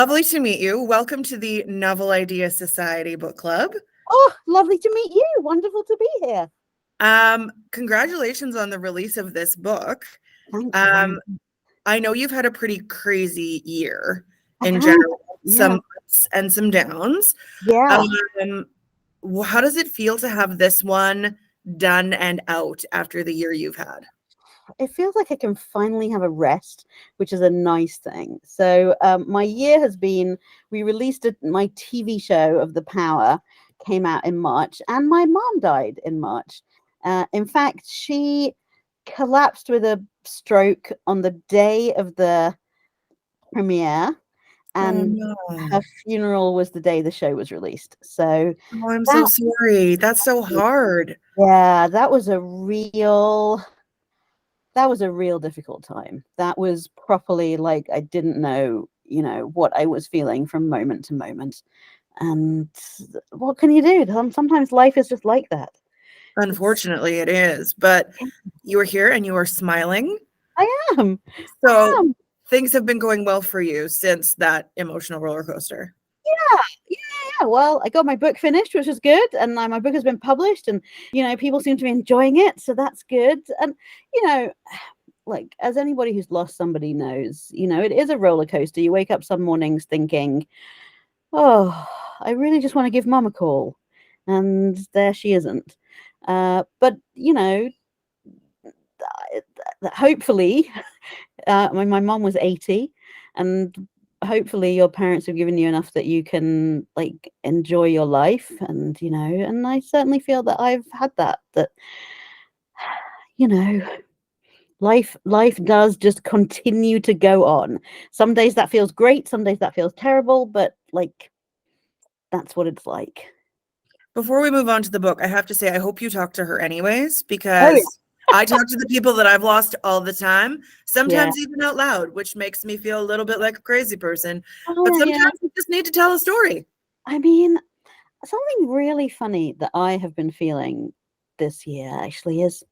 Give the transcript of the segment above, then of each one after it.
Lovely to meet you. Welcome to the Novel Idea Society Book Club. Oh, lovely to meet you. Wonderful to be here. Congratulations on the release of this book. Thank Um, you. I know you've had a pretty crazy year I in have. general, Yeah. some ups and some downs. Yeah. Um, how does it feel to have this one done and out after the year you've had? It feels like I can finally have a rest, which is a nice thing. So my year has been, we released my TV show of The Power came out in March, and my mom died in March. In fact, she collapsed with a stroke on the day of the premiere, Oh and no. her funeral was the day the show was released. So Oh, I'm so that, sorry. That's so hard. yeah, that was a real difficult time. That was properly like I didn't know, what I was feeling from moment to moment. And what can you do? Sometimes life is just like that. It's Unfortunately, it is, but you are here and you are smiling. I am. I So am. things have been going well for you since that emotional roller coaster. Yeah, yeah, yeah. Well, I got my book finished, which is good, and my book has been published, and people seem to be enjoying it, so that's good. And you know, like as anybody who's lost somebody knows, it is a roller coaster. You wake up some mornings thinking, "Oh, I really just want to give mum a call," and there she isn't. But hopefully, my mom was 80, and hopefully your parents have given you enough that you can like enjoy your life, and I certainly feel that I've had that you know life does just continue to go on. Some days that feels great, some days that feels terrible, but like that's what it's like. Before we move on to the book, I have to say I hope you talk to her anyways, Oh because I talk to the people that I've lost all the time, yeah. sometimes even out loud, which makes me feel a little bit like a crazy person. But Oh yeah. sometimes you just need to tell a story. I mean, something really funny that I have been feeling this year actually is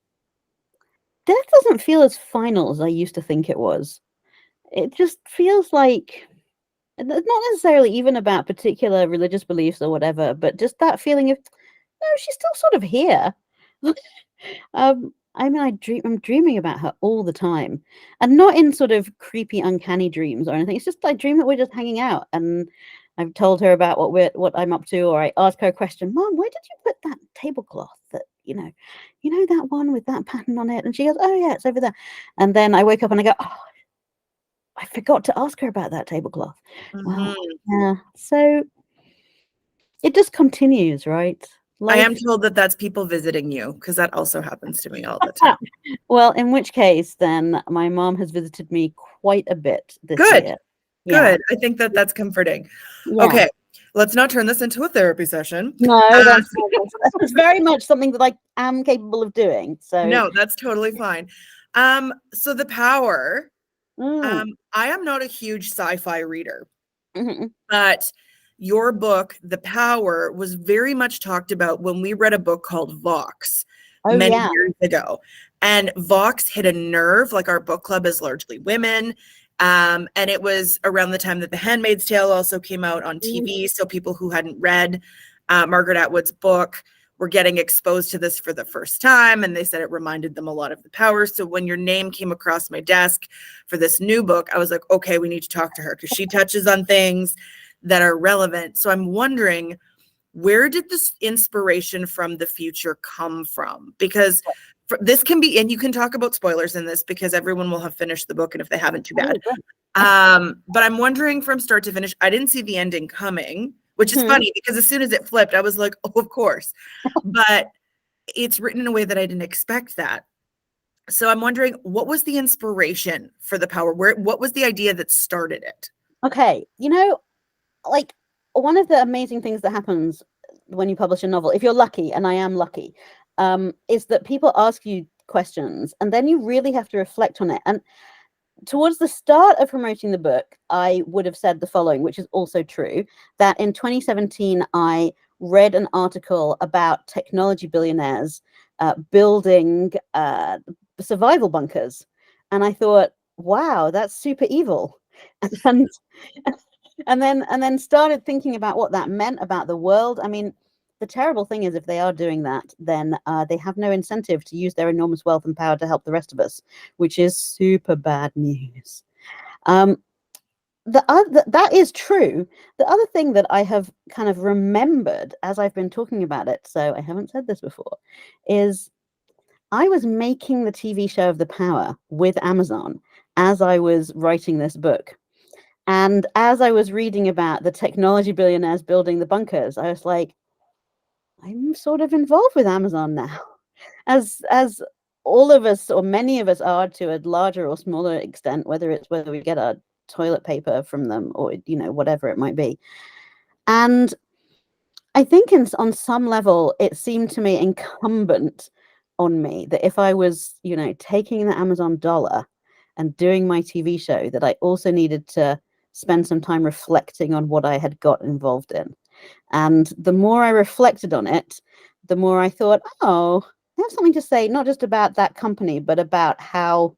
death doesn't feel as final as I used to think it was. It just feels like, and it's not necessarily even about particular religious beliefs or whatever, but just that feeling of, no, she's still sort of here. I mean, I'm dreaming about her all the time, and not in sort of creepy, uncanny dreams or anything. It's just I dream that we're just hanging out, and I've told her about what I'm up to, or I ask her a question, Mom, where did you put that tablecloth that that one with that pattern on it? And she goes, Oh yeah, it's over there. And then I wake up and I go, Oh, I forgot to ask her about that tablecloth. Well, Mhm. yeah. So it just continues, right? I am Life. told that that's people visiting you, because that also happens to me all the time. Well, in which case, then my mom has visited me quite a bit this Good, year. Yeah, good. I think that that's comforting. yeah. Okay, let's not turn this into a therapy session. No, Uh, that's very much something that I am capable of doing. So, no, that's totally fine. So The Power, mm, I am not a huge sci-fi reader, mhm. but your book, The Power, was very much talked about when we read a book called Vox Oh many yeah. years ago. And Vox hit a nerve, like our book club is largely women. And it was around the time that The Handmaid's Tale also came out on Mm, TV. So people who hadn't read Margaret Atwood's book were getting exposed to this for the first time. And they said it reminded them a lot of The Power. So when your name came across my desk for this new book, I was like, okay, we need to talk to her because she touches on things that are relevant. So I'm wondering, where did this inspiration from the future come from? Because this can be, and you can talk about spoilers in this because everyone will have finished the book, and if they haven't, too bad. oh, great. But I'm wondering from start to finish, I didn't see the ending coming, which is Mhm. funny because as soon as it flipped, I was like, oh, of course. But it's written in a way that I didn't expect that. So I'm wondering, what was the inspiration for The Power? What was the idea that started it? Okay, like one of the amazing things that happens when you publish a novel, if you're lucky, and I am lucky, is that people ask you questions, and then you really have to reflect on it. And towards the start of promoting the book, I would have said the following, which is also true, that in 2017, I read an article about technology billionaires building survival bunkers. And I thought, wow, that's super evil. And and then started thinking about what that meant about the world. I mean, the terrible thing is, if they are doing that, then they have no incentive to use their enormous wealth and power to help the rest of us, which is super bad news. That is true. The other thing that I have kind of remembered as I've been talking about it, so I haven't said this before, is I was making the TV show of The Power with Amazon as I was writing this book. And as I was reading about the technology billionaires building the bunkers, I was like, I'm sort of involved with Amazon now. As all of us, or many of us, are to a larger or smaller extent, whether we get our toilet paper from them or whatever it might be. And I think on some level it seemed to me incumbent on me that if I was taking the Amazon dollar and doing my TV show, that I also needed to spend some time reflecting on what I had got involved in. And the more I reflected on it, the more I thought, oh, I have something to say, not just about that company, but about how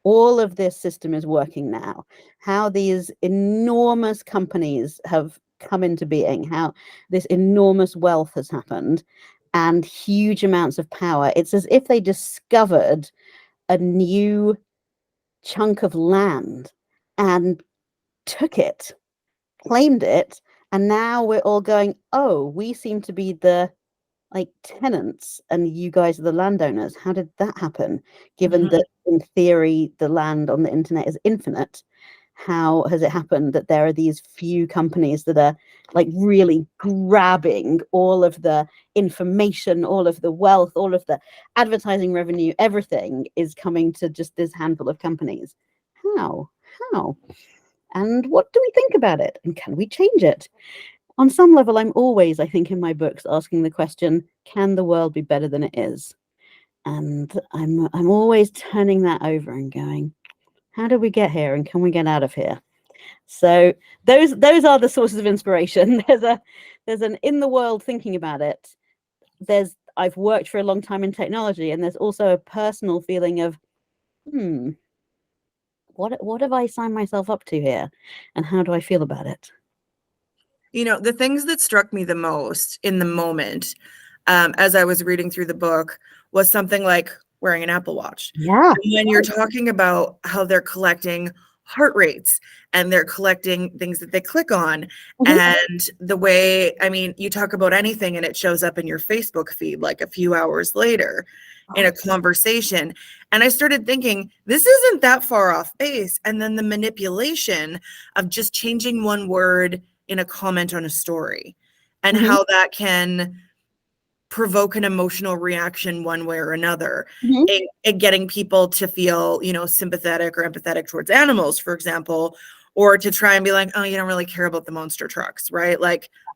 all of this system is working now, how these enormous companies have come into being, how this enormous wealth has happened and huge amounts of power. It's as if they discovered a new chunk of land and took it, claimed it, and now we're all going, oh, we seem to be the tenants and you guys are the landowners. How did that happen? Given that in theory the land on the internet is infinite, how has it happened that there are these few companies that are really grabbing all of the information, all of the wealth, all of the advertising revenue? Everything is coming to just this handful of companies. How and what do we think about it, and can we change it? On some level, I'm always, I think, in my books asking the question, can the world be better than it is? And I'm always turning that over and going, how did we get here, and can we get out of here? So those are the sources of inspiration. There's an in the world thinking about it. I've worked for a long time in technology, and there's also a personal feeling of, what have I signed myself up to here, and how do I feel about it? The things that struck me the most in the moment, as I was reading through the book, was something like wearing an Apple Watch. Yeah. And when you're talking about how they're collecting heart rates and they're collecting things that they click on, and the way, you talk about anything and it shows up in your Facebook feed like a few hours later in a conversation. And I started thinking, this isn't that far off base. And then the manipulation of just changing one word in a comment on a story, and how that can provoke an emotional reaction one way or another, and getting people to feel, sympathetic or empathetic towards animals, for example, or to try and be like, oh, you don't really care about the monster trucks, right?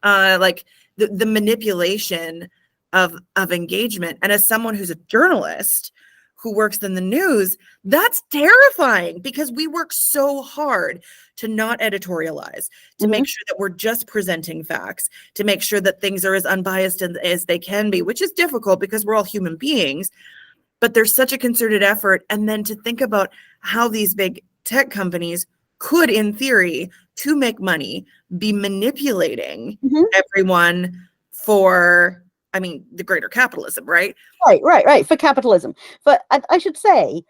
The manipulation of engagement. And as someone who's a journalist who works in the news, that's terrifying, because we work so hard to not editorialize, to make sure that we're just presenting facts, to make sure that things are as unbiased as they can be, which is difficult because we're all human beings. But there's such a concerted effort. And then to think about how these big tech companies could, in theory, to make money, be manipulating everyone for, the greater capitalism, right? Right. For capitalism. But I should say,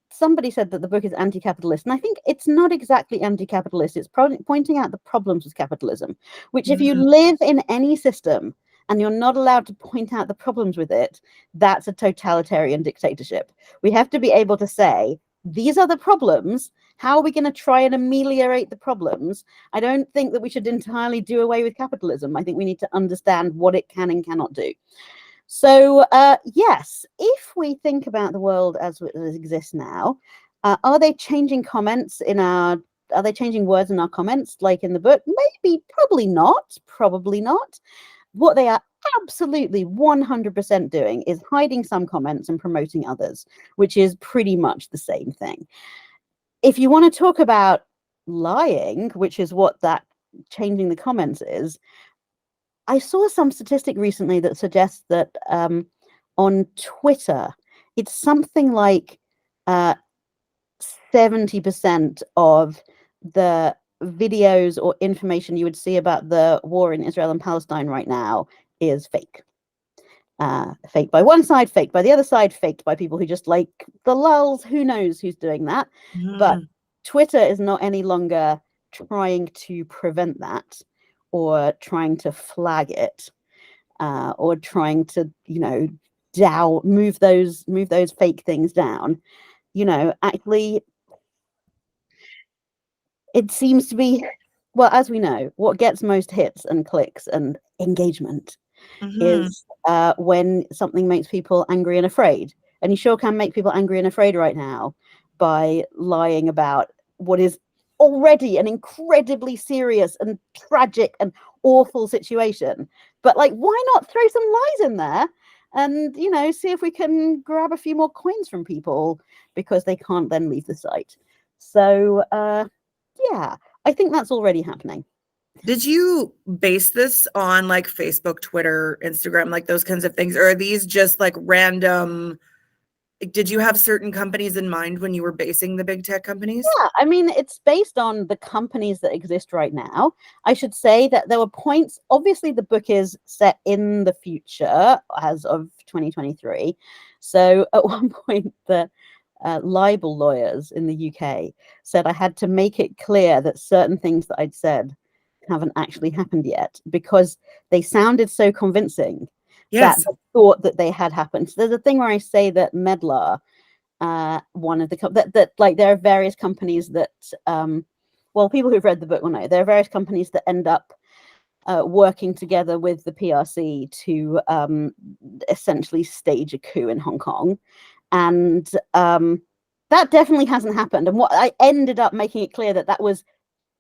somebody said that the book is anti-capitalist, and I think it's not exactly anti-capitalist. It's pointing out the problems with capitalism, which if you live in any system and you're not allowed to point out the problems with it, that's a totalitarian dictatorship. We have to be able to say, these are the problems. How are we going to try and ameliorate the problems? I don't think that we should entirely do away with capitalism. I think we need to understand what it can and cannot do. So, yes, if we think about the world as it exists now, are they changing are they changing words in our comments, like in the book? Maybe, probably not. What they are absolutely 100% doing is hiding some comments and promoting others, which is pretty much the same thing. If you want to talk about lying, which is what that changing the comments is, I saw some statistic recently that suggests that on Twitter, it's something like 70% of the videos or information you would see about the war in Israel and Palestine right now is fake. Fake by one side, fake by the other side, faked by people who just like the lulz. Who knows who's doing that? But Twitter is not any longer trying to prevent that, or trying to flag it, or trying to, move those fake things down. Actually, it seems to be, well, as we know, what gets most hits and clicks and engagement is when something makes people angry and afraid. And you sure can make people angry and afraid right now by lying about what is already an incredibly serious and tragic and awful situation. But like, why not throw some lies in there and, see if we can grab a few more coins from people, because they can't then leave the site. So, yeah, I think that's already happening. Did you base this on like Facebook, Twitter, Instagram, like those kinds of things? Or are these just like random? Did you have certain companies in mind when you were basing the big tech companies? Yeah, I mean, it's based on the companies that exist right now. I should say that there were points, obviously the book is set in the future as of 2023. So at one point, the libel lawyers in the UK said I had to make it clear that certain things that I'd said haven't actually happened yet, because they sounded so convincing that I thought that they had happened. So there's a thing where I say that Medlar, one of the that like there are various companies that well, people who've read the book will know there are various companies that end up working together with the PRC to essentially stage a coup in Hong Kong. And that definitely hasn't happened. And what I ended up making it clear that was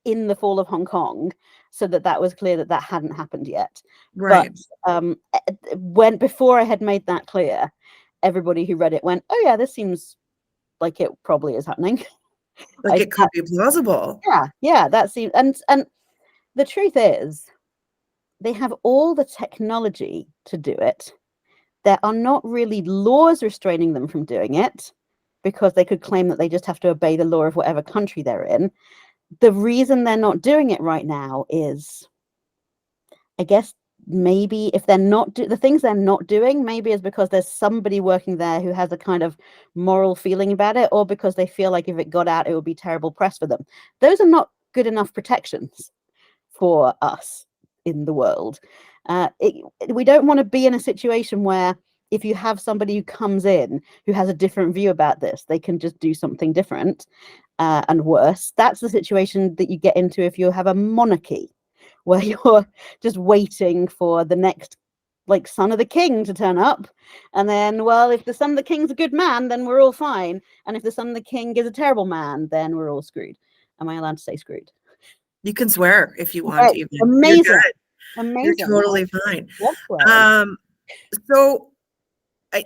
in the fall of Hong Kong, so that was clear that hadn't happened yet. Right. But before I had made that clear, everybody who read it went, "Oh yeah, this seems like it probably is happening." Like it could be plausible. Yeah, that seems. And the truth is, they have all the technology to do it. There are not really laws restraining them from doing it, because they could claim that they just have to obey the law of whatever country they're in. The reason they're not doing it right now is, I guess, maybe if they're not the things they're not doing, maybe is because there's somebody working there who has a kind of moral feeling about it, or because they feel like if it got out, it would be terrible press for them. Those are not good enough protections for us in the world. We don't want to be in a situation where if you have somebody who comes in who has a different view about this, they can just do something different and worse. That's the situation that you get into if you have a monarchy, where you're just waiting for the next like son of the king to turn up. And then, well, if the son of the king's a good man, then we're all fine. And if the son of the king is a terrible man, then we're all screwed. Am I allowed to say screwed? You can swear if you want. Right. Even. Amazing. You're good. Amazing. You're totally fine. Yes, so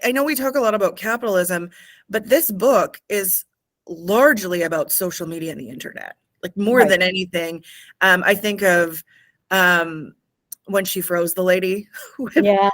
I know we talk a lot about capitalism, but this book is largely about social media and the internet, like more than anything. I think of when she froze the lady with the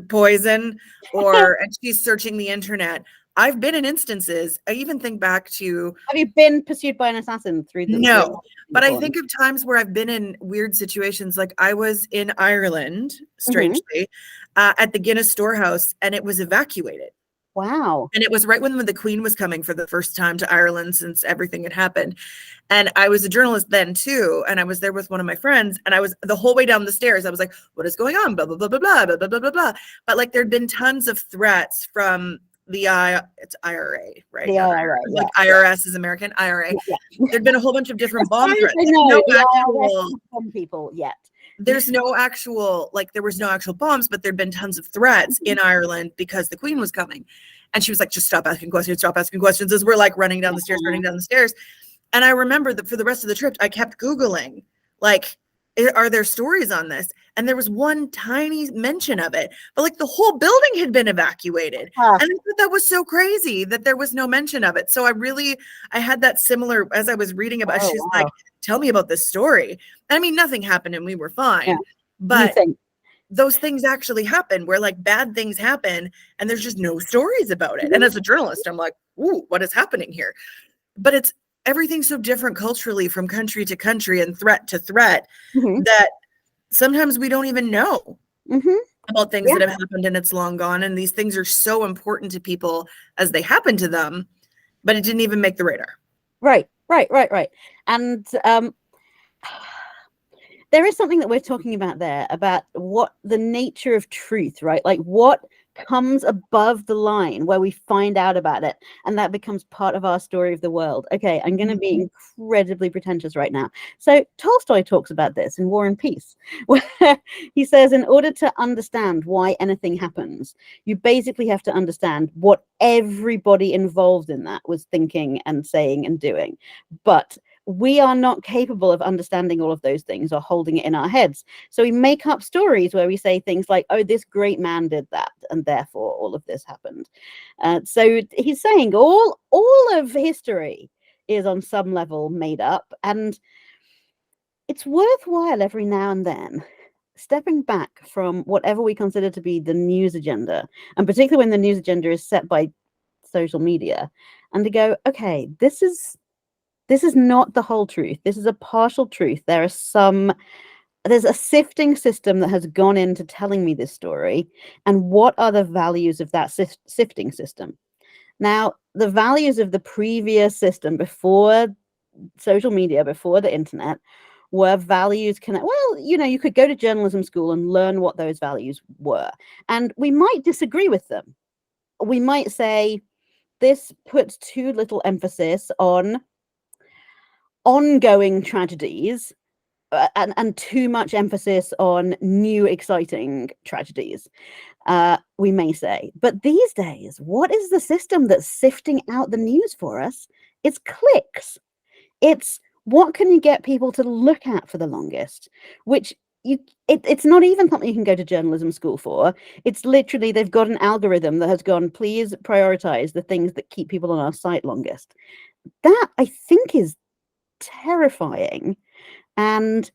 poison, and she's searching the internet. I've been in instances. I even think back to. Have you been pursued by an assassin through the? No, but I think of times where I've been in weird situations. Like I was in Ireland, strangely, at the Guinness storehouse, and it was evacuated. Wow. And it was right when the Queen was coming for the first time to Ireland since everything had happened. And I was a journalist then too. And I was there with one of my friends, and I was the whole way down the stairs. I was like, what is going on? Blah, blah, blah, blah, blah, blah, blah, blah, blah. But like there'd been tons of threats from it's IRA, right? The IRA, like IRS is American, IRA. Yeah. There'd been a whole bunch of different bomb threats. People yet. There's no actual, like there was no actual bombs, but there'd been tons of threats in Ireland because the Queen was coming. And she was like, just stop asking questions as we're like running down the stairs. And I remember that for the rest of the trip, I kept Googling, like, are there stories on this? And there was one tiny mention of it, but like the whole building had been evacuated. And I thought that was so crazy that there was no mention of it. So I had that similar, as I was reading about, she's like, tell me about this story. I mean, nothing happened and we were fine, but those things actually happen where like bad things happen and there's just no stories about it. And as a journalist, I'm like, ooh, what is happening here? But everything's so different culturally from country to country and threat to threat Mhm. that sometimes we don't even know Mhm. about things Yeah. that have happened and it's long gone. And these things are so important to people as they happen to them, but it didn't even make the radar. Right. And there is something that we're talking about there about what the nature of truth, right? Like what comes above the line where we find out about it and that becomes part of our story of the world. Okay, I'm going to be incredibly pretentious right now. So Tolstoy talks about this in War and Peace, where he says, in order to understand why anything happens, you basically have to understand what everybody involved in that was thinking and saying and doing. But we are not capable of understanding all of those things or holding it in our heads. So we make up stories where we say things like, oh, this great man did that, and therefore all of this happened. So he's saying all of history is on some level made up, and it's worthwhile every now and then stepping back from whatever we consider to be the news agenda, and particularly when the news agenda is set by social media, and to go, okay, this is not the whole truth. This is a partial truth. There's a sifting system that has gone into telling me this story. And what are the values of that sifting system? Now, the values of the previous system before social media, before the internet, were values well, you could go to journalism school and learn what those values were. And we might disagree with them. We might say this puts too little emphasis on ongoing tragedies and too much emphasis on new exciting tragedies, we may say. But these days, what is the system that's sifting out the news for us? It's clicks. It's what can you get people to look at for the longest, which it's not even something you can go to journalism school for. It's literally they've got an algorithm that has gone, please prioritize the things that keep people on our site longest. That, I think, is terrifying. And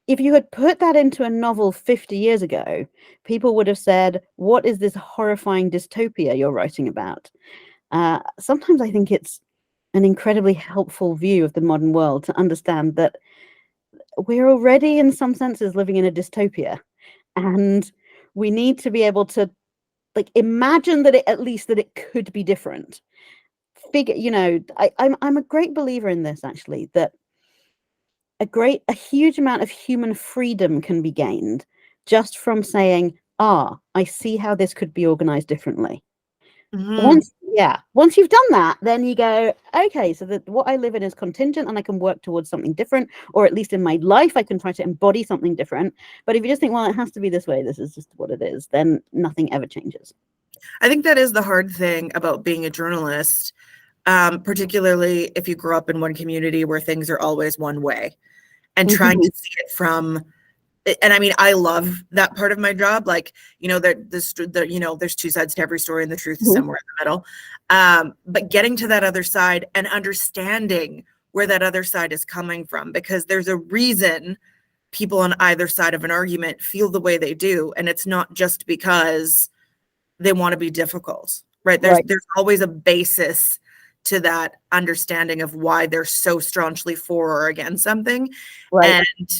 if you had put that into a novel 50 years ago, people would have said, what is this horrifying dystopia you're writing about? Sometimes I think it's an incredibly helpful view of the modern world to understand that we're already, in some senses, living in a dystopia. And we need to be able to imagine that at least that it could be different. I'm a great believer in this, actually, that a huge amount of human freedom can be gained just from saying, I see how this could be organized differently. Mm-hmm. Once you've done that, then you go, okay, so that what I live in is contingent and I can work towards something different, or at least in my life I can try to embody something different. But if you just think, well, it has to be this way, this is just what it is, then nothing ever changes. I think that is the hard thing about being a journalist, particularly if you grow up in one community where things are always one way, and trying to see it from. And I mean, I love that part of my job. Like, there's two sides to every story and the truth is somewhere in the middle. But getting to that other side and understanding where that other side is coming from, because there's a reason people on either side of an argument feel the way they do. And it's not just because they want to be difficult, right? There's always a basis to that understanding of why they're so staunchly for or against something. Right. And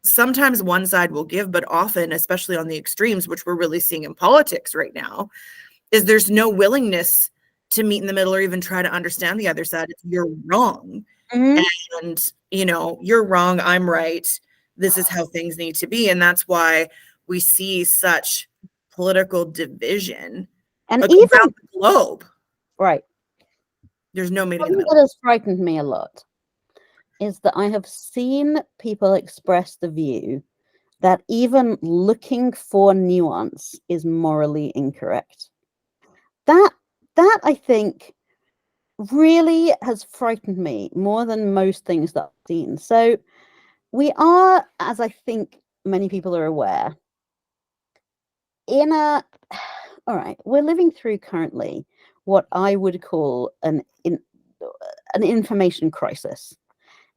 sometimes one side will give, but often, especially on the extremes, which we're really seeing in politics right now, is there's no willingness to meet in the middle or even try to understand the other side. You're wrong. And, you're wrong. I'm right. This is how things need to be. And that's why we see such political division And around even the globe. right. There's no meeting in the Something middle. that has frightened me a lot is that I have seen people express the view that even looking for nuance is morally incorrect. That I think really has frightened me more than most things that I've seen. So we are, as I think many people are aware, in a all right, we're living through currently what I would call an information crisis.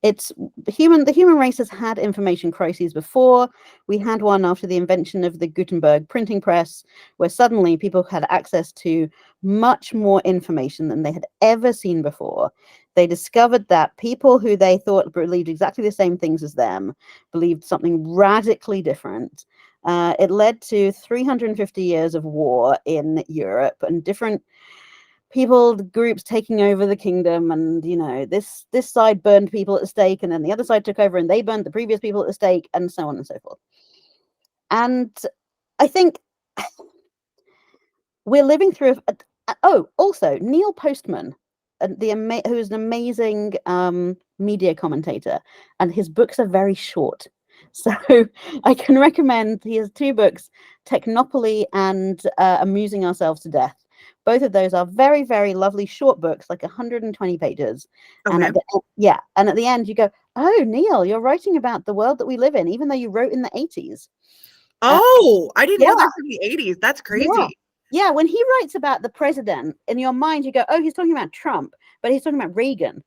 It's the human race has had information crises before. We had one after the invention of the Gutenberg printing press, where suddenly people had access to much more information than they had ever seen before. They discovered that people who they thought believed exactly the same things as them believed something radically different. It led to 350 years of war in Europe and different people, groups taking over the kingdom, and this side burned people at the stake, and then the other side took over and they burned the previous people at the stake, and so on and so forth. And I think we're living through also Neil Postman, who's an amazing media commentator, and his books are very short, so I can recommend. He has 2 books, Technopoly and Amusing Ourselves to Death. Both of those are very, very lovely short books, like 120 pages. Okay. And at the end you go, oh, Neil, you're writing about the world that we live in, even though you wrote in the 80s. Oh, I didn't know they're from the 80s. That's crazy. Yeah, when he writes about the president, in your mind you go, oh, he's talking about Trump, but he's talking about Reagan.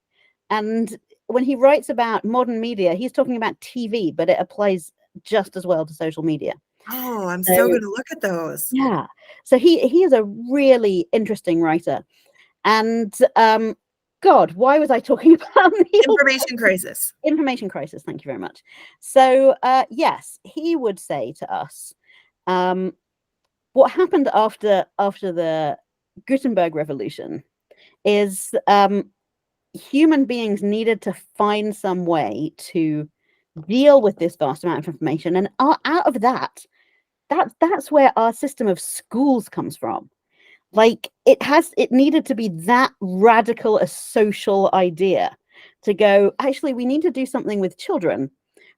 And when he writes about modern media, he's talking about TV, but it applies just as well to social media. Oh, I'm so going to look at those. Yeah. So he is a really interesting writer. And God, why was I talking about information crisis? Information crisis. Thank you very much. So yes, he would say to us, what happened after the Gutenberg revolution is human beings needed to find some way to deal with this vast amount of information, and out of that's where our system of schools comes from. Like it needed to be that radical a social idea to go, actually we need to do something with children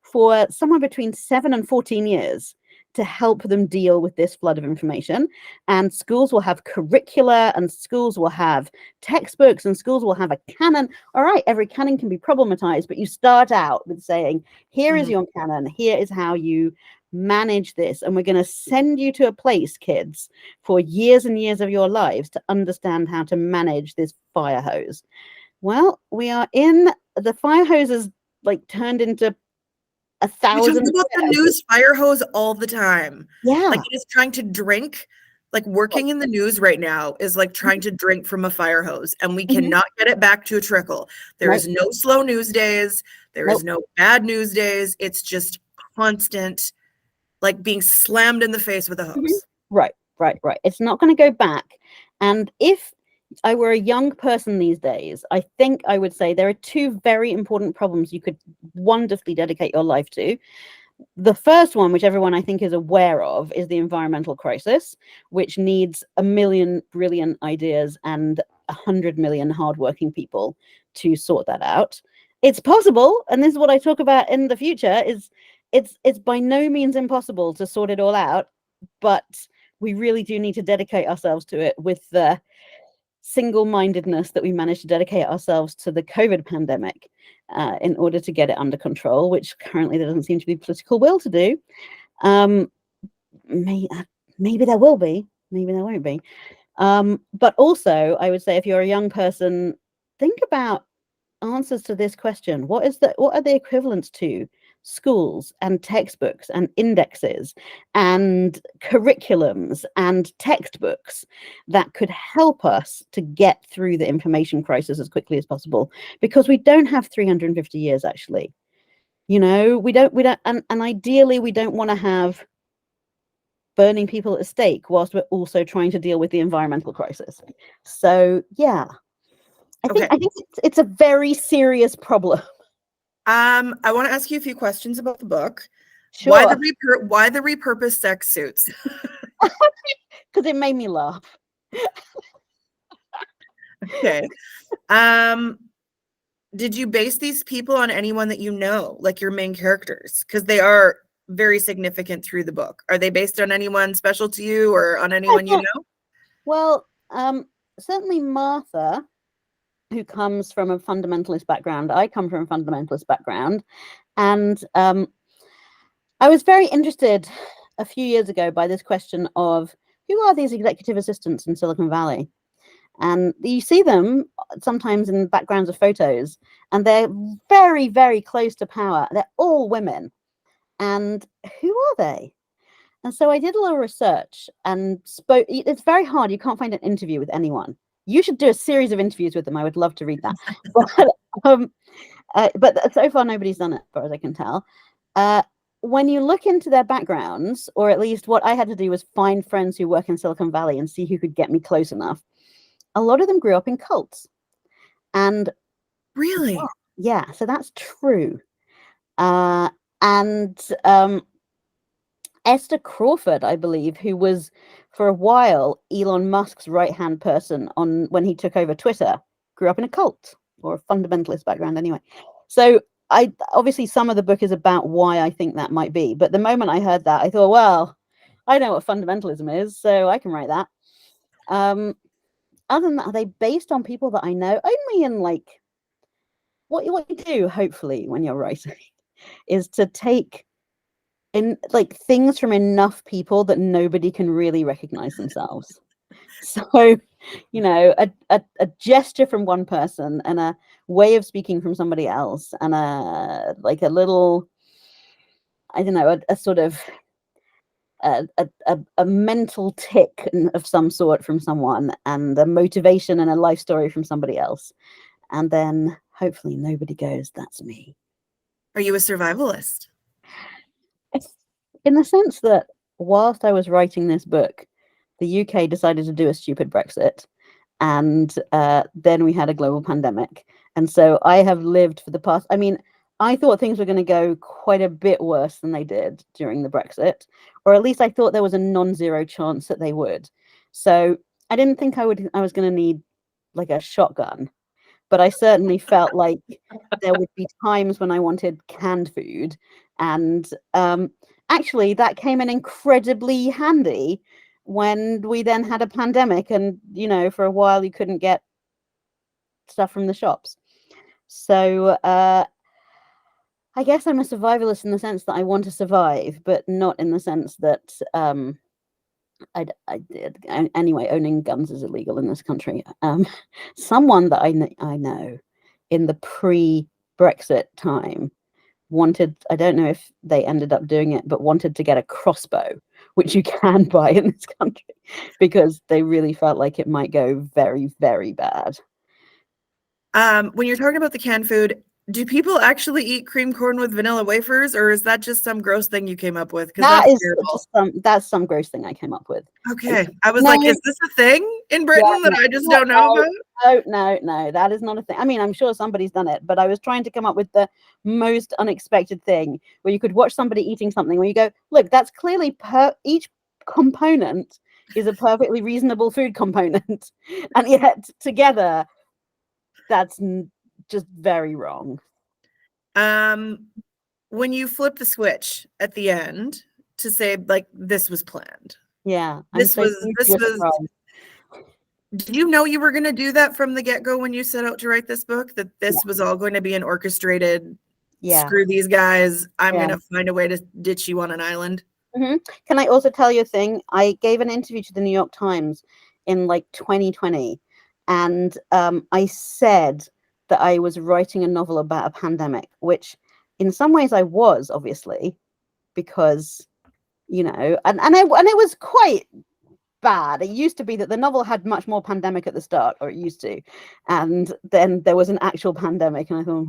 for somewhere between 7 and 14 years to help them deal with this flood of information. And schools will have curricula, and schools will have textbooks, and schools will have a canon. All right, every canon can be problematized, but you start out with saying, here is your canon, here is how you manage this, and we're going to send you to a place, kids, for years and years of your lives to understand how to manage this fire hose. Well, we are in the fire hoses, like turned into 1,000. We talk about the news fire hose all the time. Yeah, like it is trying to drink. Like working in the news right now is like trying to drink from a fire hose, and we cannot get it back to a trickle. There is no slow news days. There is no bad news days. It's just constant, like being slammed in the face with a hose. Right. It's not going to go back. And if I were a young person these days, I think I would say there are 2 very important problems you could wonderfully dedicate your life to. The first one, which everyone I think is aware of, is the environmental crisis, which needs 1 million brilliant ideas and 100 million hardworking people to sort that out. It's possible, and this is what I talk about in the future, is it's by no means impossible to sort it all out, but we really do need to dedicate ourselves to it with the single-mindedness that we managed to dedicate ourselves to the COVID pandemic in order to get it under control, which currently there doesn't seem to be political will to do. Maybe there will be, maybe there won't be. But also, I would say if you're a young person, think about answers to this question. What are the equivalents to schools and textbooks and indexes and curriculums and textbooks that could help us to get through the information crisis as quickly as possible? Because we don't have 350 years, actually. We don't, and ideally we don't want to have burning people at the stake whilst we're also trying to deal with the environmental crisis. So yeah, I think it's a very serious problem. I want to ask you a few questions about the book. Sure. Why the repurposed sex suits? Because it made me laugh. Okay. Did you base these people on anyone that you know, like your main characters? Because they are very significant through the book. Are they based on anyone special to you or on anyone you know? Well, certainly Martha, who comes from a fundamentalist background. I come from a fundamentalist background. And I was very interested a few years ago by this question of who are these executive assistants in Silicon Valley? And you see them sometimes in backgrounds of photos, and they're very, very close to power. They're all women. And who are they? And so I did a little research and spoke. It's very hard. You can't find an interview with anyone. You should do a series of interviews with them. I would love to read that. But so far, nobody's done it, as far as I can tell. When you look into their backgrounds, or at least what I had to do was find friends who work in Silicon Valley and see who could get me close enough. A lot of them grew up in cults. And Really? yeah, so that's true. And Esther Crawford, I believe, who was for a while Elon Musk's right-hand person when he took over Twitter, grew up in a cult or a fundamentalist background anyway. So obviously some of the book is about why I think that might be. But the moment I heard that, I thought, well, I know what fundamentalism is, so I can write that. Other than that, are they based on people that I know? Only in like what you do, hopefully, when you're writing, is to take in like things from enough people that nobody can really recognize themselves. So, you know, a gesture from one person and a way of speaking from somebody else, and a little, I don't know, a sort of a mental tick of some sort from someone, and a motivation and a life story from somebody else. And then hopefully nobody goes, that's me. Are you a survivalist? In the sense that whilst I was writing this book, the UK decided to do a stupid Brexit, and then we had a global pandemic. And so I have lived for the past, I mean, I thought things were going to go quite a bit worse than they did during the Brexit, or at least I thought there was a non-zero chance that they would. So I didn't think I was going to need like a shotgun, but I certainly felt like there would be times when I wanted canned food. And actually, that came in incredibly handy when we then had a pandemic, and, you know, for a while you couldn't get stuff from the shops. So I guess I'm a survivalist in the sense that I want to survive, but not in the sense that I did. Anyway, owning guns is illegal in this country. Someone that I know in the pre-Brexit time wanted, I don't know if they ended up doing it, but wanted to get a crossbow, which you can buy in this country, because they really felt like it might go very, very bad. When you're talking about the canned food, do people actually eat cream corn with vanilla wafers, or is that just some gross thing you came up with? Because that's some gross thing I came up with. Okay, I was like, is this a thing in Britain that I just don't know about? No, that is not a thing. I mean, I'm sure somebody's done it, but I was trying to come up with the most unexpected thing where you could watch somebody eating something where you go, look, that's clearly each component is a perfectly reasonable food component, and yet together, that's just very wrong. When you flip the switch at the end to say, like, this was planned. Yeah. This was did you know you were going to do that from the get-go when you set out to write this book, that this was all going to be an orchestrated, screw these guys, I'm going to find a way to ditch you on an island? Mm-hmm. Can I also tell you a thing? I gave an interview to the New York Times in like 2020, and I said that I was writing a novel about a pandemic, which in some ways I was, obviously, because, you know, and it was quite bad. It used to be that the novel had much more pandemic at the start, or it used to, and then there was an actual pandemic, and I thought,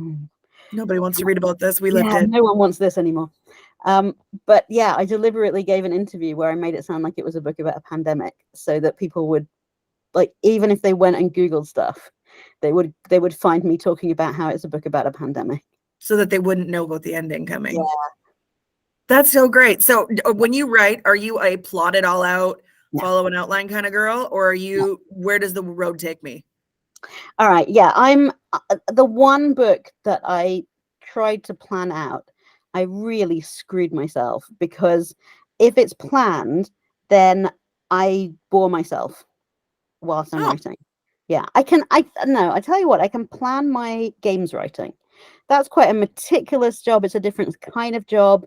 nobody wants to read about this. We lived it. No one wants this anymore. But yeah, I deliberately gave an interview where I made it sound like it was a book about a pandemic, so that people would, like, even if they went and Googled stuff, they would find me talking about how it's a book about a pandemic, so that they wouldn't know about the ending coming. Yeah. That's so great. So when you write, are you a plot it all out, follow an outline kind of girl, or are you, where does the road take me? All right. Yeah. I'm the one book that I tried to plan out, I really screwed myself, because if it's planned, then I bore myself whilst I'm writing. Yeah, I tell you what, I can plan my games writing. That's quite a meticulous job. It's a different kind of job.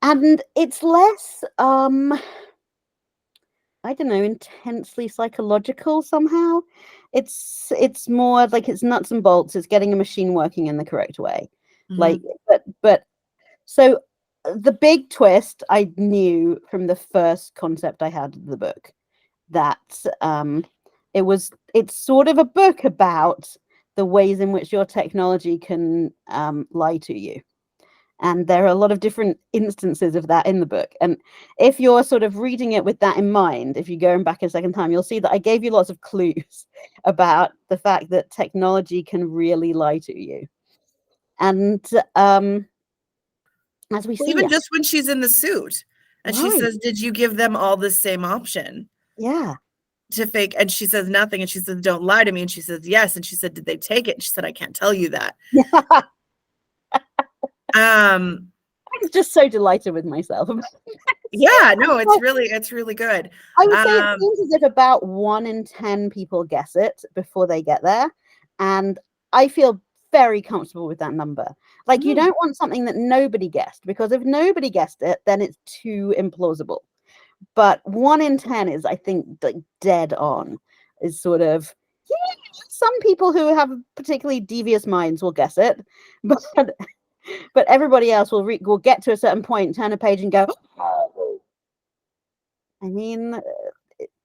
And it's less I don't know, intensely psychological somehow. It's more like it's nuts and bolts. It's getting a machine working in the correct way. Like, Mhm. but so the big twist I knew from the first concept I had of the book, that it's sort of a book about the ways in which your technology can lie to you. And there are a lot of different instances of that in the book. And if you're sort of reading it with that in mind, if you go back a second time, you'll see that I gave you lots of clues about the fact that technology can really lie to you. And as we Well, see, even just when she's in the suit and she right, says, "Did you give them all the same option yeah. to fake?" And she says nothing. And she says, "Don't lie to me." And she says, "Yes." And she said, "Did they take it?" And she said, "I can't tell you that." Um, I'm just so delighted with myself. yeah, no, it's really good. I would say it Um, seems as if about 1 in 10 people guess it before they get there. And I feel very comfortable with that number. Like, you mm, don't want something that nobody guessed, because if nobody guessed it, then it's too implausible. But 1 in 10 is, I think, like dead on. Is sort of, yeah, some people who have particularly devious minds will guess it, but everybody else will get to a certain point, turn a page, and go, "Oh." I mean,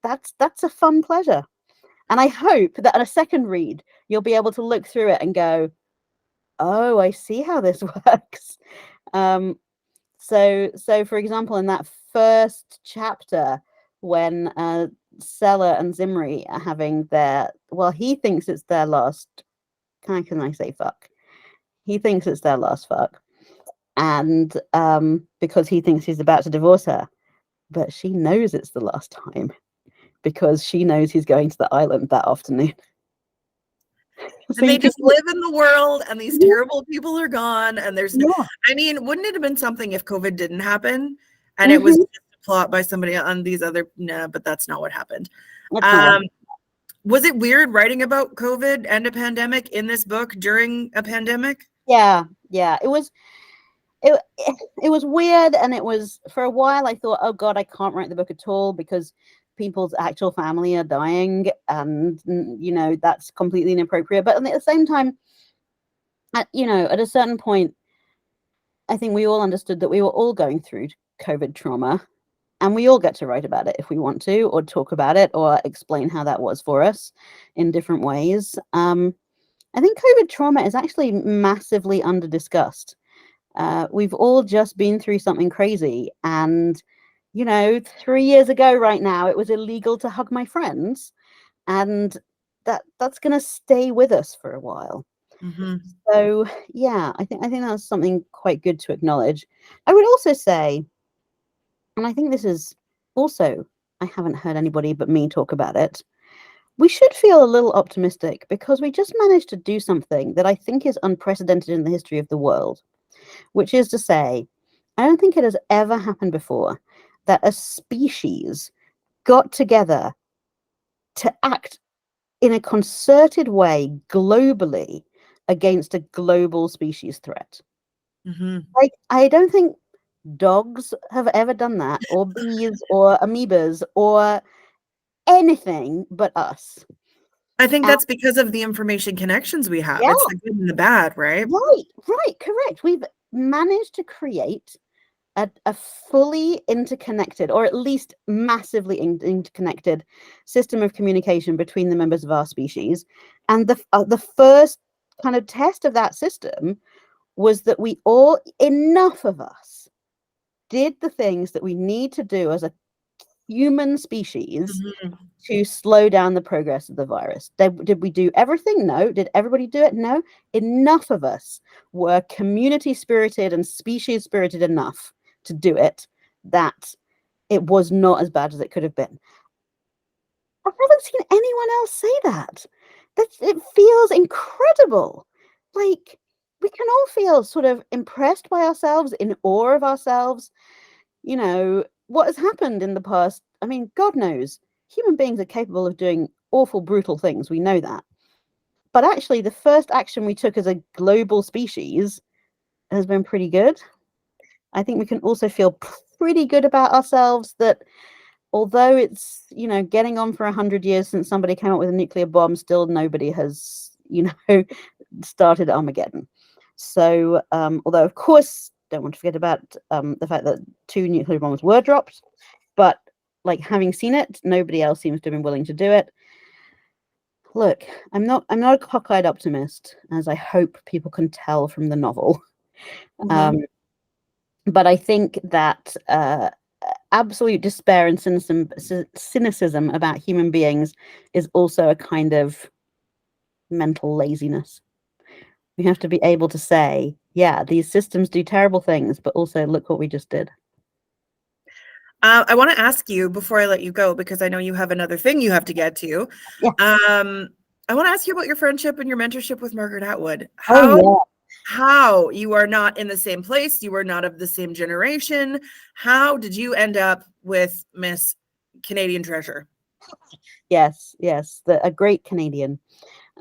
that's a fun pleasure. And I hope that at a second read, you'll be able to look through it and go, "Oh, I see how this works." Um, so for example, in that first chapter, when Sella and Zimri are having their, well, he thinks it's their last. Can I say fuck? He thinks it's their last fuck, and because he thinks he's about to divorce her, but she knows it's the last time, because she knows he's going to the island that afternoon. So and you they can, just live in the world, and these yeah, terrible people are gone. And there's no, yeah. I mean, wouldn't it have been something if COVID didn't happen and it was Mm-hmm. just a plot by somebody on these other, nah, but that's not what happened. That's not what. Um, was it weird writing about COVID and a pandemic in this book during a pandemic? Yeah, yeah. It it was weird, and it was, for a while I thought, oh God, I can't write the book at all because people's actual family are dying, and that's completely inappropriate. But at the same time, at a certain point, I think we all understood that we were all going through COVID trauma, and we all get to write about it if we want to, or talk about it, or explain how that was for us in different ways. I think COVID trauma is actually massively under discussed. We've all just been through something crazy. And, 3 years ago, right now, it was illegal to hug my friends. And that's going to stay with us for a while. Mm-hmm. So, yeah, I think that's something quite good to acknowledge. I would also say, and I think this is also, I haven't heard anybody but me talk about it. We should feel a little optimistic because we just managed to do something that I think is unprecedented in the history of the world, which is to say, I don't think it has ever happened before that a species got together to act in a concerted way globally against a global species threat. Mm-hmm. Like, I don't think dogs have ever done that, or bees, or amoebas, or anything but us. I think And that's because of the information connections we have. yeah, It's the good and the bad, right? right, correct. We've managed to create a fully interconnected, or at least massively interconnected system of communication between the members of our species. And the first kind of test of that system was that enough of us, did the things that we need to do as a human species Mm-hmm. to slow down the progress of the virus. Did we do everything? No. Did everybody do it? No. Enough of us were community spirited and species spirited enough to do it that it was not as bad as it could have been. I haven't seen anyone else say that. It feels incredible. Like, we can all feel sort of impressed by ourselves, in awe of ourselves. What has happened in the past. I mean, God knows, human beings are capable of doing awful, brutal things. We know that. But actually, the first action we took as a global species has been pretty good. I think we can also feel pretty good about ourselves that although it's, getting on for 100 years since somebody came up with a nuclear bomb, still nobody has, started Armageddon. So, although of course, don't want to forget about the fact that 2 nuclear bombs were dropped, but like having seen it, nobody else seems to have been willing to do it. Look, I'm not a cockeyed optimist, as I hope people can tell from the novel. Mhm. But I think that absolute despair and cynicism about human beings is also a kind of mental laziness. We have to be able to say, yeah, these systems do terrible things, but also look what we just did. I want to ask you before I let you go, because I know you have another thing you have to get to. Yeah. I want to ask you about your friendship and your mentorship with Margaret Atwood. Oh, yeah. How you are not in the same place, you are not of the same generation. How did you end up with Miss Canadian Treasure? Yes, a great Canadian.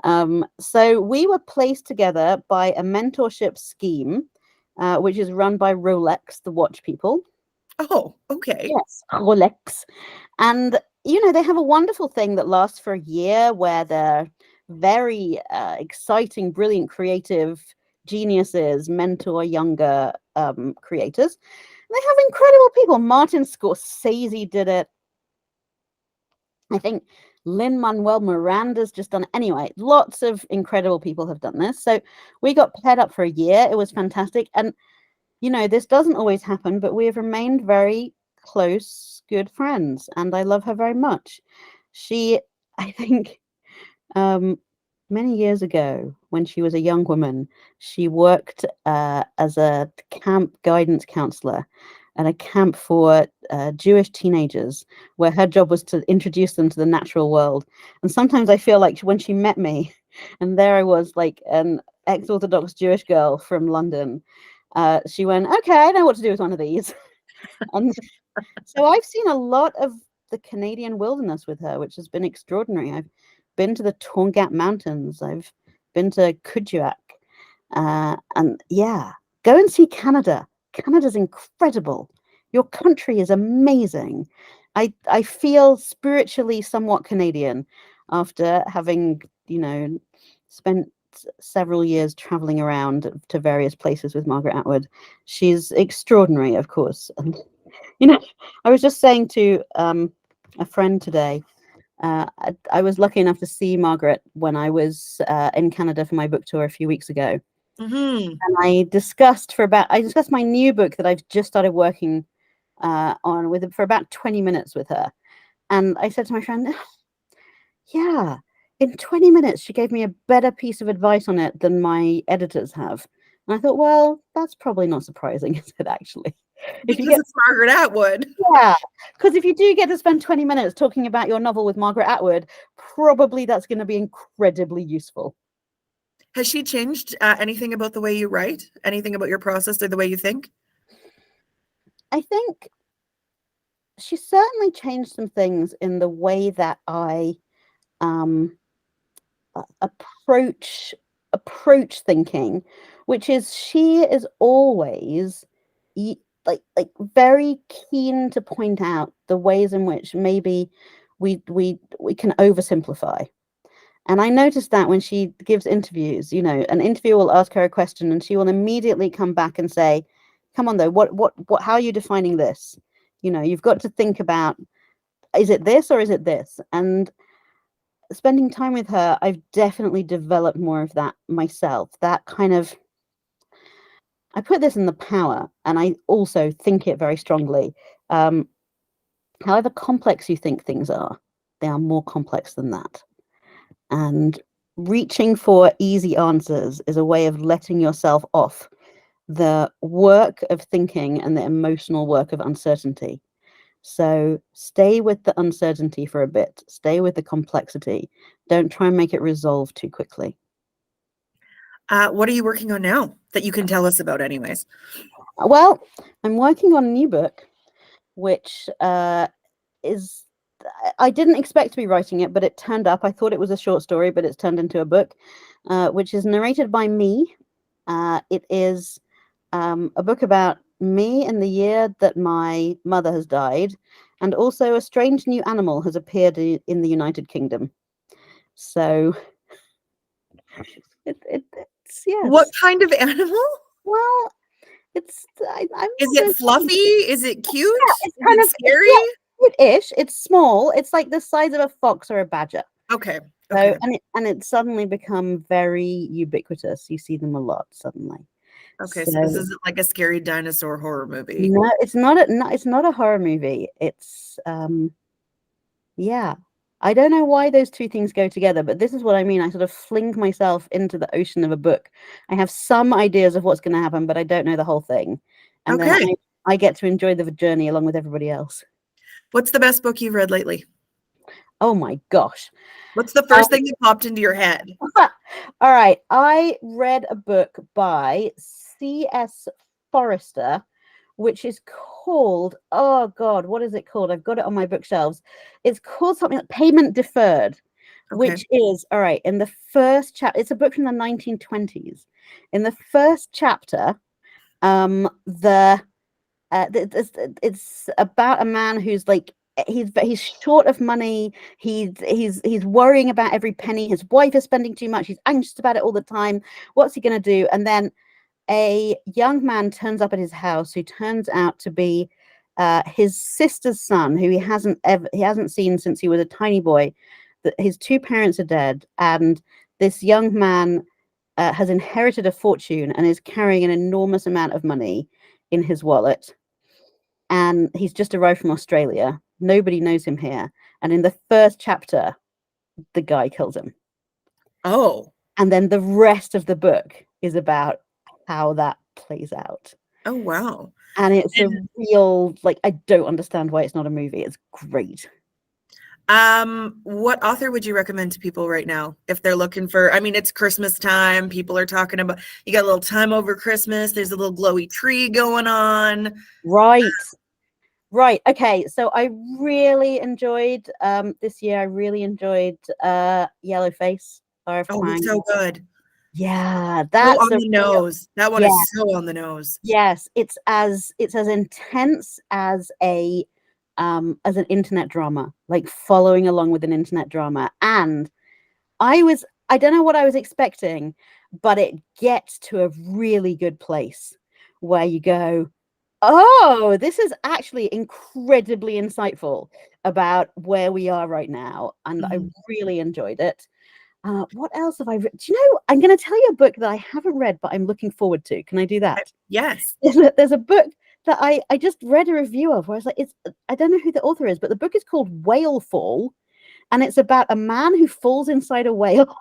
So we were placed together by a mentorship scheme, which is run by Rolex, the watch people. Oh, okay. Yes, Rolex. And, they have a wonderful thing that lasts for a year where they're very exciting, brilliant, creative geniuses mentor younger creators. They have incredible people. Martin Scorsese did it. I think Lin-Manuel Miranda's just done it. Anyway, lots of incredible people have done this. So we got paired up for a year. It was fantastic. And, this doesn't always happen, but we have remained very close, good friends. And I love her very much. She, I think, many years ago, when she was a young woman, she worked as a camp guidance counselor at a camp for Jewish teenagers, where her job was to introduce them to the natural world. And sometimes I feel like when she met me, and there I was, like an ex-Orthodox Jewish girl from London, she went, "Okay, I know what to do with one of these." And so I've seen a lot of the Canadian wilderness with her, which has been extraordinary. I've been to the Torngat Mountains. I've been to Kuujjuaq. And yeah, go and see Canada. Canada's incredible. Your country is amazing. I feel spiritually somewhat Canadian after having, spent several years traveling around to various places with Margaret Atwood. She's extraordinary, of course. And, I was just saying to a friend today, I was lucky enough to see Margaret when I was in Canada for my book tour a few weeks ago. Mm-hmm. And I discussed my new book that I've just started working on for about 20 minutes with her. And I said to my friend, yeah, in 20 minutes, she gave me a better piece of advice on it than my editors have. And I thought, well, that's probably not surprising, is it, actually? Because it's Margaret Atwood. Yeah, because if you do get to spend 20 minutes talking about your novel with Margaret Atwood, probably that's going to be incredibly useful. Has she changed anything about the way you write? Anything about your process or the way you think? I think she certainly changed some things in the way that I approach thinking, which is she is always like very keen to point out the ways in which maybe we can oversimplify. And I noticed that when she gives interviews, an interviewer will ask her a question and she will immediately come back and say, come on though, what how are you defining this? You've got to think about, is it this or is it this? And spending time with her, I've definitely developed more of that myself. That kind of, I put this in the power, and I also think it very strongly. However complex you think things are, they are more complex than that. And reaching for easy answers is a way of letting yourself off the work of thinking and the emotional work of uncertainty. So stay with the uncertainty for a bit. Stay with the complexity. Don't try and make it resolve too quickly. What are you working on now that you can tell us about anyways? Well, I'm working on a new book, which is, I didn't expect to be writing it, but it turned up. I thought it was a short story, but it's turned into a book, which is narrated by me. It is a book about me in the year that my mother has died, And also, a strange new animal has appeared in the United Kingdom. So, it's What yes. kind of animal? Well, I'm Is not it going fluffy? Is it cute? it's Is kind it of it's scary? not good-ish. It's small. It's like the size of a fox or a badger. Okay. So Okay. and it's suddenly become very ubiquitous. You see them a lot suddenly. Okay. So So this isn't like a scary dinosaur horror movie. no, it's not a horror movie. It's yeah. I don't know why those two things go together, but this is what I mean. I sort of fling myself into the ocean of a book. I have some ideas of what's going to happen, but I don't know the whole thing. And then Okay. I get to enjoy the journey along with everybody else. What's the best book you've read lately? Oh my gosh. What's the first thing that popped into your head? All right. I read a book by C.S. Forrester, which is called, oh God, what is it called? I've got it on my bookshelves. It's called something like Payment Deferred, Okay. which is, all right, in the first chapter, it's a book from the 1920s. In the first chapter, it's about a man who's like, he's short of money. He's worrying about every penny. His wife is spending too much. He's anxious about it all the time. What's he going to do? And then a young man turns up at his house who turns out to be his sister's son, who he hasn't seen since he was a tiny boy. That his two parents are dead, and this young man has inherited a fortune and is carrying an enormous amount of money in his wallet. And he's just arrived from Australia. Nobody knows him here. And in the first chapter, the guy kills him. Oh. And then the rest of the book is about how that plays out. Oh, wow. And it's a real, like, I don't understand why it's not a movie. It's great. What author would you recommend to people right now if they're looking for, I mean, it's Christmas time. People are talking about, you got a little time over Christmas. There's a little glowy tree going on. Right. Okay. So I really enjoyed this year. I really enjoyed Yellowface. Oh, it's so good. Yeah, So that's on the nose. That one is so on the nose. yes. It's as intense as an internet drama, like following along with an internet drama. And I don't know what I was expecting, but it gets to a really good place where you go, oh, this is actually incredibly insightful about where we are right now. And I really enjoyed it. What else have I read? Do you know, I'm going to tell you a book that I haven't read, but I'm looking forward to. Can I do that? Yes. There's a book that I just read a review of where I was like, I don't know who the author is, but the book is called Whale Fall. And it's about a man who falls inside a whale.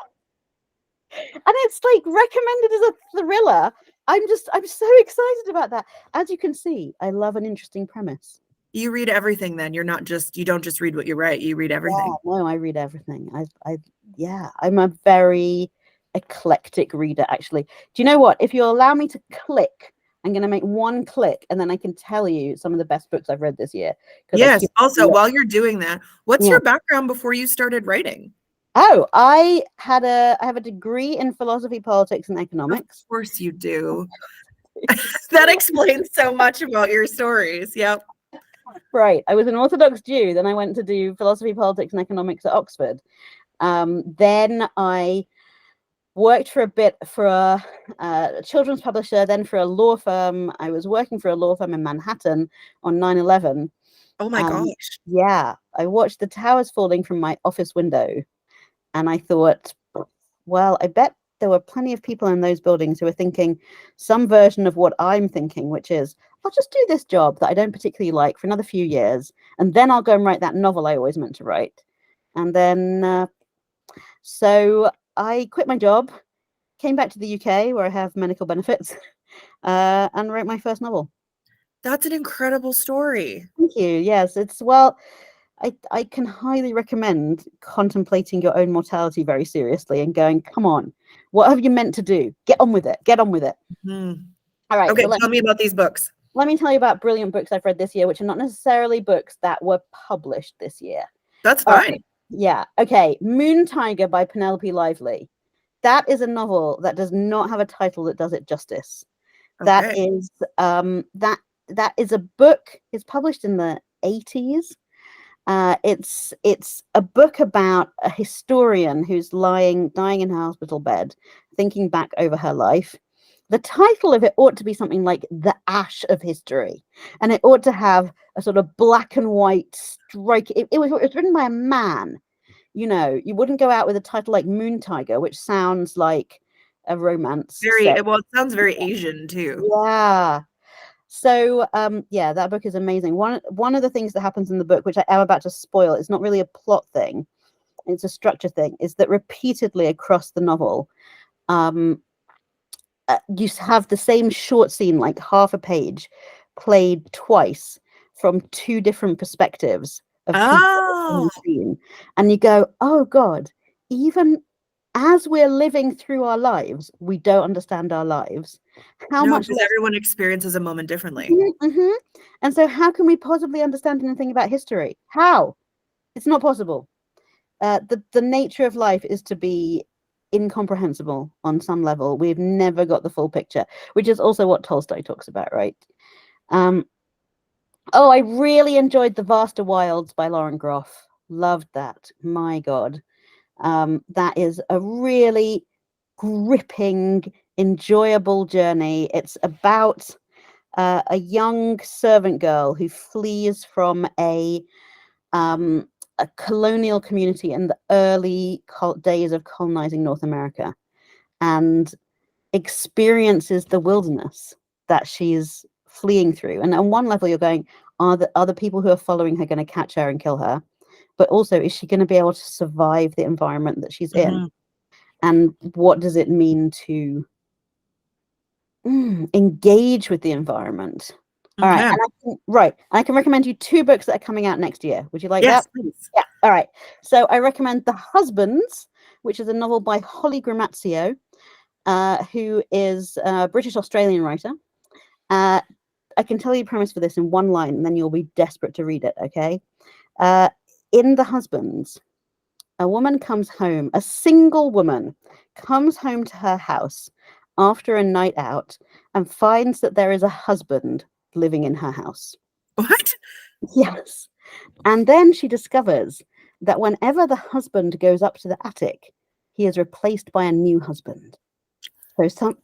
And it's like recommended as a thriller. I'm so excited about that. As you can see, I love an interesting premise. You read everything then. You don't just read what you write. You read everything. Yeah, no, I read everything. I'm a very eclectic reader, actually. Do you know what? If you allow me to click, I'm going to make one click and then I can tell you some of the best books I've read this year. Yes. Also, while you're doing that, what's your background before you started writing? Oh, I have a degree in philosophy, politics, and economics. Of course you do. That explains so much about your stories. Yep. Right. I was an Orthodox Jew. Then I went to do philosophy, politics, and economics at Oxford. Then I worked for a bit for a children's publisher, then for a law firm. I was working for a law firm in Manhattan on 9/11. Oh my gosh. Yeah. I watched the towers falling from my office window. And I thought, well, I bet there were plenty of people in those buildings who were thinking some version of what I'm thinking, which is, I'll just do this job that I don't particularly like for another few years, and then I'll go and write that novel I always meant to write. And then, so I quit my job, came back to the UK where I have medical benefits, and wrote my first novel. That's an incredible story. Thank you. Yes, well, I can highly recommend contemplating your own mortality very seriously and going, come on, what have you meant to do? Get on with it. All right. Okay, So tell me about these books. Let me tell you about brilliant books I've read this year, which are not necessarily books that were published this year. That's fine. Yeah. Okay. Moon Tiger by Penelope Lively. That is a novel that does not have a title that does it justice. Okay. That is a book. It's published in the 80s. It's a book about a historian who's dying in her hospital bed, thinking back over her life. The title of it ought to be something like The Ash of History, and it ought to have a sort of black and white strike. It was written by a man. You know, you wouldn't go out with a title like Moon Tiger, which sounds like a romance. Well, it sounds very Asian too. Yeah. So yeah, that book is amazing. One of the things that happens in the book, which I am about to spoil, it's not really a plot thing, it's a structure thing, is that repeatedly across the novel, you have the same short scene, like half a page, played twice from two different perspectives of people scene. And you go, oh God, even as we're living through our lives, we don't understand our lives. How much because everyone experiences a moment differently. Mm-hmm. And so how can we possibly understand anything about history? How? It's not possible. The nature of life is to be incomprehensible on some level. We've never got the full picture, which is also what Tolstoy talks about, right? Oh, I really enjoyed The Vaster Wilds by Lauren Groff. Loved that. My God. That is a really gripping, enjoyable journey. It's about a young servant girl who flees from a colonial community in the early days of colonizing North America, and experiences the wilderness that she's fleeing through. And on one level, you're going, are the people who are following her going to catch her and kill her? But also, is she going to be able to survive the environment that she's in? And what does it mean to engage with the environment? All right. And I can recommend you 2 books that are coming out next year. Would you like that? Please. Yeah. All right. So I recommend The Husbands, which is a novel by Holly Gramazio, who is a British Australian writer. I can tell you the premise for this in one line, and then you'll be desperate to read it. Okay. In The Husbands, a woman comes home, a single woman comes home to her house after a night out and finds that there is a husband living in her house. What? Yes. And then she discovers that whenever the husband goes up to the attic, he is replaced by a new husband. So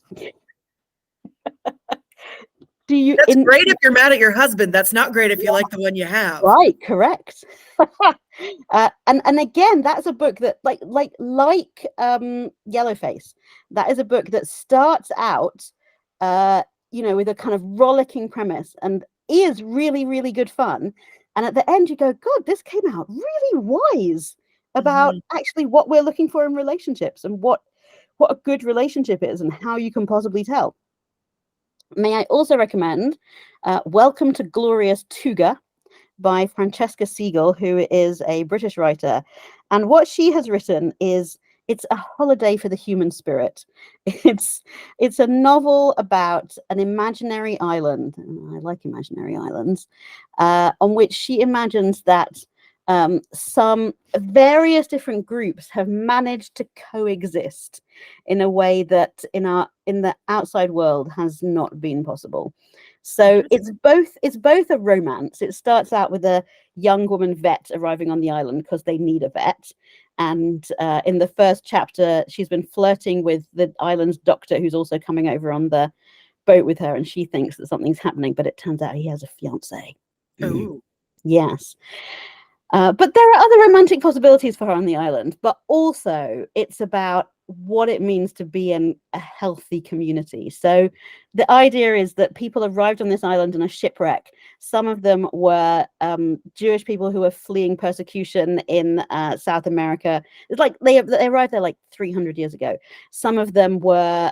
That's great if you're mad at your husband. That's not great if you like the one you have. Right, correct. And again, that's a book that like Yellowface. That is a book that starts out with a kind of rollicking premise and is really, really good fun. And at the end you go, God, this came out really wise about actually what we're looking for in relationships and what a good relationship is and how you can possibly tell. May I also recommend Welcome to Glorious Tuga by Francesca Siegel, who is a British writer. And what she has written is it's a holiday for the human spirit. It's a novel about an imaginary island. I like imaginary islands, on which she imagines that some various different groups have managed to coexist in a way that in the outside world has not been possible. So it's both a romance. It starts out with a young woman vet arriving on the island because they need a vet. And in the first chapter, she's been flirting with the island's doctor, who's also coming over on the boat with her, and she thinks that something's happening, but it turns out he has a fiance. Oh, yes. But there are other romantic possibilities for her on the island, but also it's about what it means to be in a healthy community. So the idea is that people arrived on this island in a shipwreck. Some of them were Jewish people who were fleeing persecution in South America. It's like they arrived there like 300 years ago. Some of them were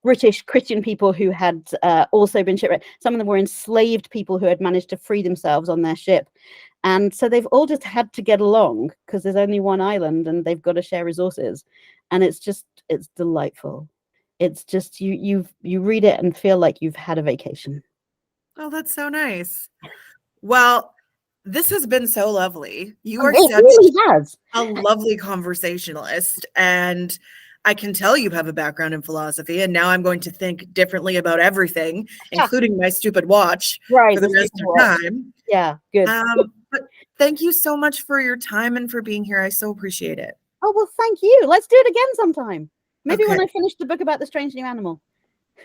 British Christian people who had also been shipwrecked. Some of them were enslaved people who had managed to free themselves on their ship. And so they've all just had to get along because there's only one island and they've got to share resources. And it's delightful. It's just, you read it and feel like you've had a vacation. Oh, that's so nice. Well, this has been so lovely. You are a lovely conversationalist. And I can tell you have a background in philosophy, and now I'm going to think differently about everything, including my stupid watch, Right, for the the rest stupid of watch. time. Yeah, good. But thank you so much for your time and for being here. I so appreciate it. Oh, well, thank you. Let's do it again sometime. Maybe when Okay. I finish the book about the strange new animal.